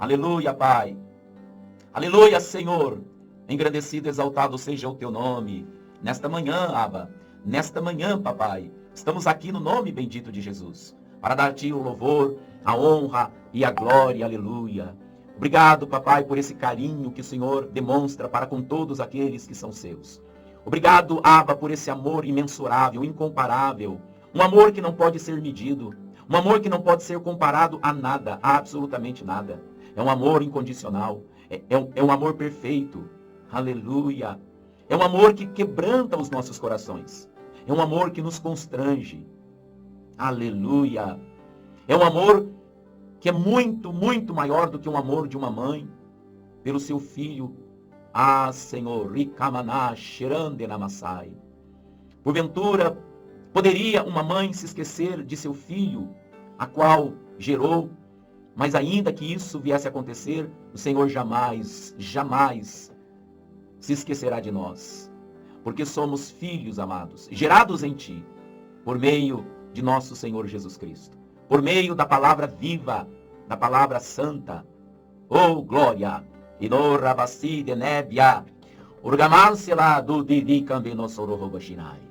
Aleluia, Pai. Aleluia, Senhor. Engrandecido, exaltado seja o teu nome. Nesta manhã, Abba. Nesta manhã, papai. Estamos aqui no nome bendito de Jesus. Para dar-te o louvor, a honra e a glória. Aleluia. Obrigado, papai, por esse carinho que o Senhor demonstra para com todos aqueles que são seus. Obrigado, Abba, por esse amor imensurável, incomparável. Um amor que não pode ser medido. Um amor que não pode ser comparado a nada, a absolutamente nada. É um amor incondicional. É um amor perfeito. Aleluia. É um amor que quebranta os nossos corações. É um amor que nos constrange. Aleluia. É um amor que é muito, muito maior do que o amor de uma mãe pelo seu filho. Ah, Senhor, Rikamaná, Xerande Namassai. Porventura, poderia uma mãe se esquecer de seu filho, a qual gerou, mas ainda que isso viesse a acontecer, o Senhor jamais, jamais se esquecerá de nós. Porque somos filhos amados, gerados em Ti, por meio de nosso Senhor Jesus Cristo. Por meio da palavra viva, da palavra santa. Oh, glória! Inorabassi de nébia, urgamansela do didi cambenosorobashinai.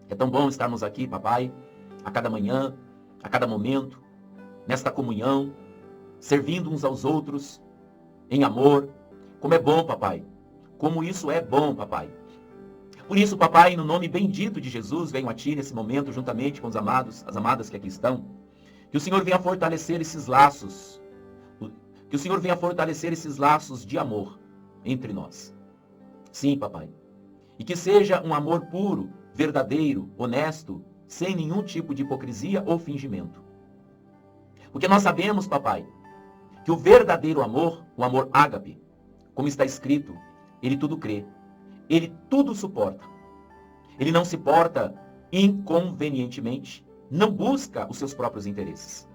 É tão bom estarmos aqui, papai, a cada manhã, a cada momento, nesta comunhão, servindo uns aos outros, em amor. Como é bom, papai. Como isso é bom, papai. Por isso, papai, no nome bendito de Jesus, venho a Ti nesse momento, juntamente com os amados, as amadas que aqui estão. Que o Senhor venha fortalecer esses laços. Que o Senhor venha fortalecer esses laços de amor entre nós. Sim, papai. E que seja um amor puro, verdadeiro, honesto, sem nenhum tipo de hipocrisia ou fingimento. Porque nós sabemos, papai, que o verdadeiro amor, o amor ágape, como está escrito, ele tudo crê, ele tudo suporta. Ele não se porta inconvenientemente, não busca os seus próprios interesses.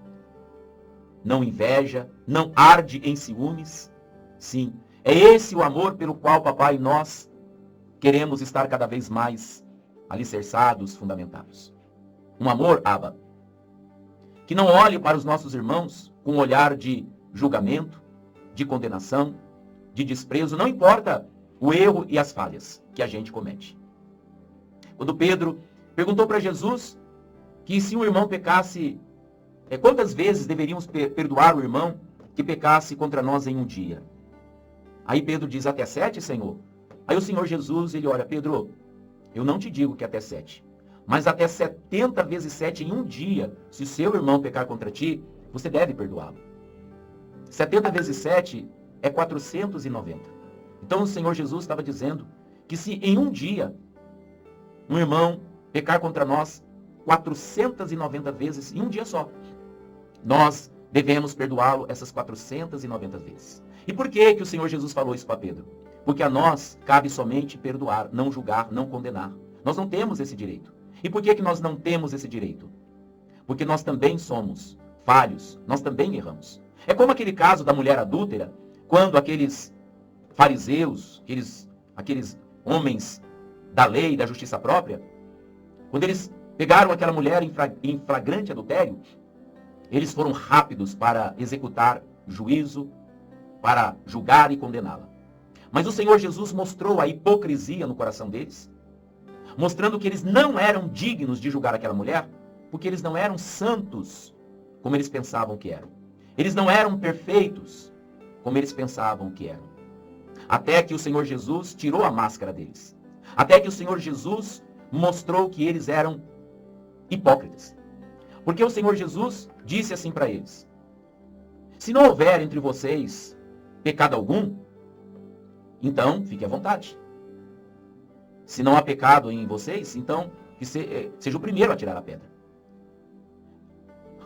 Não inveja, não arde em ciúmes. Sim, é esse o amor pelo qual, papai, nós queremos estar cada vez mais alicerçados, fundamentados. Um amor, Abba, que não olhe para os nossos irmãos com um olhar de julgamento, de condenação, de desprezo, não importa o erro e as falhas que a gente comete. Quando Pedro perguntou para Jesus que se um irmão pecasse, quantas vezes deveríamos perdoar o irmão que pecasse contra nós em um dia? Aí Pedro diz, até 7, Senhor? Aí o Senhor Jesus, ele olha, Pedro, eu não te digo que até 7, mas até 70 vezes 7 em um dia, se o seu irmão pecar contra ti, você deve perdoá-lo. 70 vezes 7 é 490. Então o Senhor Jesus estava dizendo que se em um dia um irmão pecar contra nós 490 vezes em um dia só, nós devemos perdoá-lo essas 490 vezes. E por que o Senhor Jesus falou isso para Pedro? Porque a nós cabe somente perdoar, não julgar, não condenar. Nós não temos esse direito. E por que nós não temos esse direito? Porque nós também somos falhos, nós também erramos. É como aquele caso da mulher adúltera, quando aqueles fariseus, aqueles homens da lei, da justiça própria, quando eles pegaram aquela mulher em flagrante adultério, eles foram rápidos para executar juízo, para julgar e condená-la. Mas o Senhor Jesus mostrou a hipocrisia no coração deles, mostrando que eles não eram dignos de julgar aquela mulher, porque eles não eram santos como eles pensavam que eram. Eles não eram perfeitos como eles pensavam que eram. Até que o Senhor Jesus tirou a máscara deles. Até que o Senhor Jesus mostrou que eles eram hipócritas. Porque o Senhor Jesus disse assim para eles: se não houver entre vocês pecado algum, então fique à vontade. Se não há pecado em vocês, então que seja o primeiro a tirar a pedra.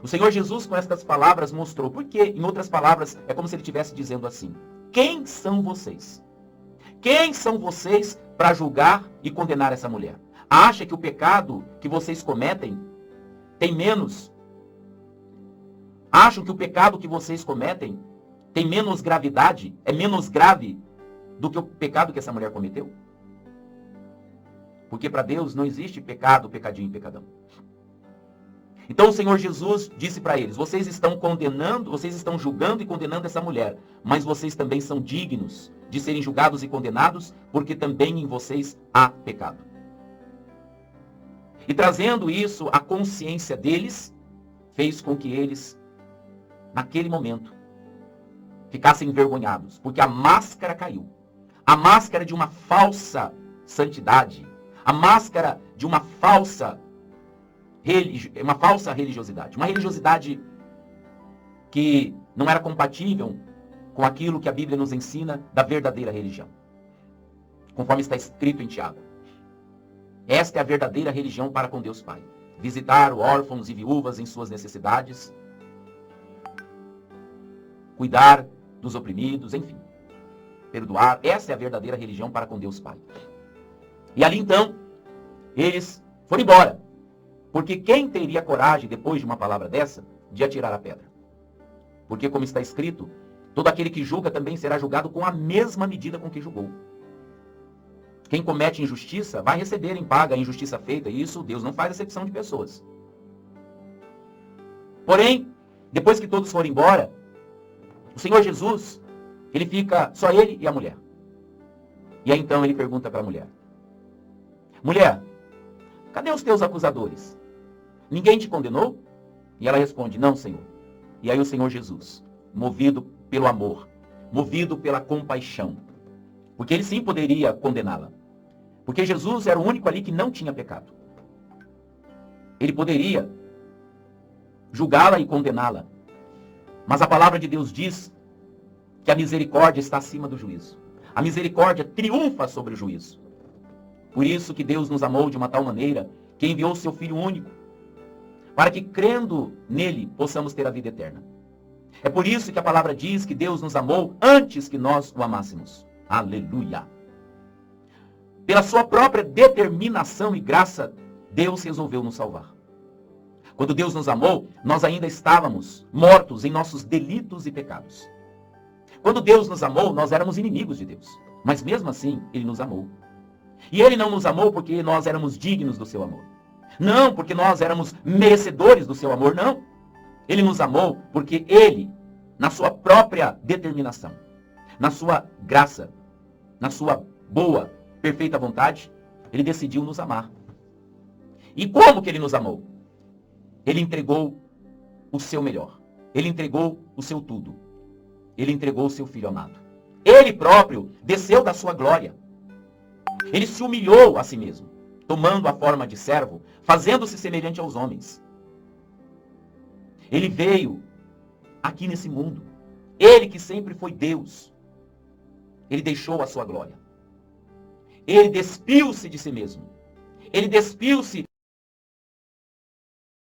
O Senhor Jesus, com estas palavras, mostrou. Porque, em outras palavras, é como se ele estivesse dizendo assim: quem são vocês? Quem são vocês para julgar e condenar essa mulher? Acha que o pecado que vocês cometem tem menos? Acham que o pecado que vocês cometem tem menos gravidade? É menos grave do que o pecado que essa mulher cometeu? Porque para Deus não existe pecado, pecadinho e pecadão. Então o Senhor Jesus disse para eles: vocês estão condenando, vocês estão julgando e condenando essa mulher, mas vocês também são dignos de serem julgados e condenados, porque também em vocês há pecado. E trazendo isso à consciência deles, fez com que eles, naquele momento, ficassem envergonhados, porque a máscara caiu. A máscara de uma falsa santidade, a máscara de uma falsa religiosidade. Uma religiosidade que não era compatível com aquilo que a Bíblia nos ensina da verdadeira religião. Conforme está escrito em Tiago. Esta é a verdadeira religião para com Deus Pai. Visitar órfãos e viúvas em suas necessidades. Cuidar dos oprimidos, enfim. Perdoar. Essa é a verdadeira religião para com Deus Pai. E ali então, eles foram embora. Porque quem teria coragem, depois de uma palavra dessa, de atirar a pedra? Porque, como está escrito, todo aquele que julga também será julgado com a mesma medida com que julgou. Quem comete injustiça vai receber em paga a injustiça feita. E isso Deus não faz acepção de pessoas. Porém, depois que todos foram embora, o Senhor Jesus, ele fica só ele e a mulher. E aí então ele pergunta para a mulher: mulher, cadê os teus acusadores? Ninguém te condenou? E ela responde: não, Senhor. E aí o Senhor Jesus, movido pelo amor, movido pela compaixão, porque ele sim poderia condená-la. Porque Jesus era o único ali que não tinha pecado. Ele poderia julgá-la e condená-la. Mas a palavra de Deus diz que a misericórdia está acima do juízo. A misericórdia triunfa sobre o juízo. Por isso que Deus nos amou de uma tal maneira que enviou o seu Filho único, para que, crendo nele, possamos ter a vida eterna. É por isso que a palavra diz que Deus nos amou antes que nós o amássemos. Aleluia! Pela sua própria determinação e graça, Deus resolveu nos salvar. Quando Deus nos amou, nós ainda estávamos mortos em nossos delitos e pecados. Quando Deus nos amou, nós éramos inimigos de Deus. Mas mesmo assim, Ele nos amou. E Ele não nos amou porque nós éramos dignos do seu amor. Não porque nós éramos merecedores do seu amor, não. Ele nos amou porque Ele, na sua própria determinação, na sua graça, na sua boa, perfeita vontade, Ele decidiu nos amar. E como que Ele nos amou? Ele entregou o seu melhor. Ele entregou o seu tudo. Ele entregou o seu Filho amado. Ele próprio desceu da sua glória. Ele se humilhou a si mesmo, tomando a forma de servo, fazendo-se semelhante aos homens. Ele veio aqui nesse mundo. Ele que sempre foi Deus. Ele deixou a sua glória. Ele despiu-se de si mesmo. Ele despiu-se